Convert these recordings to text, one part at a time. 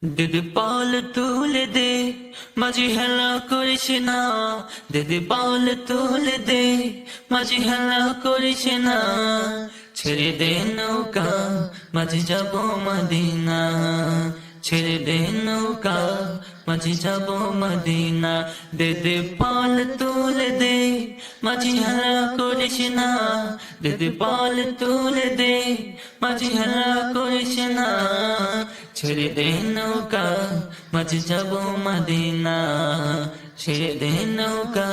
দিদি পাল তুলে দে, মাঝি হেলা করিস না। দিদি পাল তুলে দে, মাঝি হেলা করিস না। ছেড়ে দে নৌকা, মাঝি যাব মদিনা। ছেড়ে দে নৌকা, মাঝি যাব মদিনা। দিদি পাল তুলে দে, মাঝি হেলা করিস না। দিদি পাল তুলে দে, মাঝি হেলা করিস না। ছেড়ে দে নৌকা, মাঝি যাব মদিনা। ছেড়ে দে নৌকা,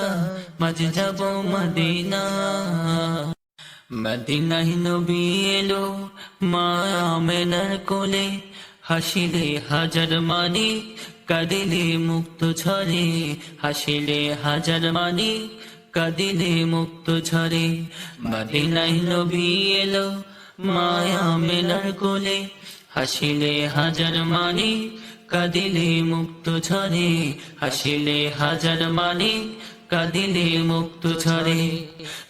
মাঝি যাব মদিনা। মদিনায় নবী এলো মা আমেনার কোলে, হাসিলে হাজার মানি, কাঁদিলে মুক্ত ঝরে। হাসিলে হাজার মানি, কাঁদিলে মুক্ত ঝরে। মদিনায় নবী এলো মা আমেনার কোলে, হাসিলে হাজার মানি, কাঁদিলে মুক্ত ঝরে। হাসিলে হাজার মানি, কাঁদিলে মুক্ত ঝরে।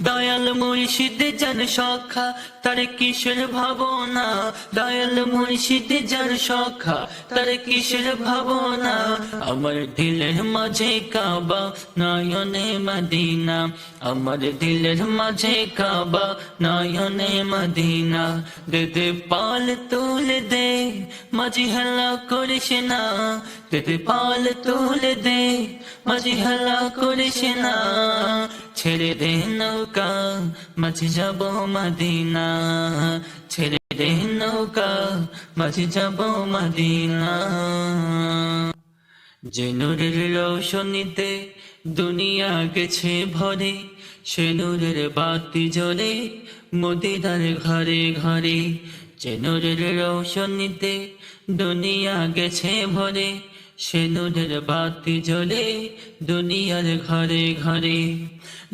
দয়াল মুর্শিদ যার সখা, তার কিসের ভাবনা। দয়াল মুর্শিদ যার সখা, তার কিসের ভাবনা। আমার দিলের মাঝে কাবা, নয়নে মদিনা। আমার দিলের মাঝে কাবা, নয়নে মদিনা। দিদি পাল তুলে দে, মাঝি হেলা করিস না। দিদি পাল তুলে দে, মাঝি হেলা করিস না। ছেড়ে দে নৌকা, মাঝি যাব মদিনা। ছেড়ে দে নৌকা, মাঝি যাব মদিনা। যে নূরের রৌশনীতে দুনিয়া গেছে ভরে, সে নূরের বাতি জ্বলে মদিনার ঘরে ঘরে। যে নূরের রৌশনীতে দুনিয়া গেছে ভরে, সে নূরের বাতি জ্বলে দুনিয়ার ঘরে ঘরে।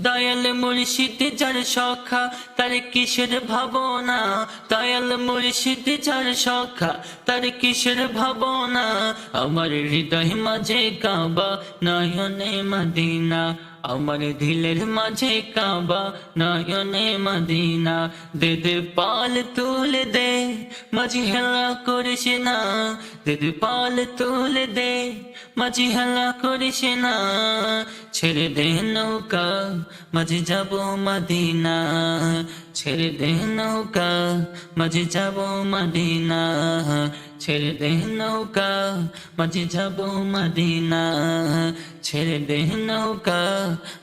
দয়াল মুর্শিদ যার সখা, তার কিসের ভাবনা। দয়াল মুর্শিদ যার সখা, তার কিসের ভাবনা। আমার হৃদয় মাঝে কাবা, নয়নে মদিনা। আমার দিলের মাঝে কাবা, নয়নে মদিনা। দিদি পাল তুলে দে, মাঝি হেলা করিস না। দিদি পাল তুলে দে, মাঝি হেলা করিস না। ছেড়ে দে নৌকা, মাঝি যাব মদিনা। ছেড়ে দে নৌকা, মাঝি যাব মদিনা। ছেড়ে দে নৌকা, মাঝি যাব মদিনা। ছেড়ে দে নৌকা,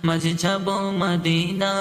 মাঝি যাব মদিনা।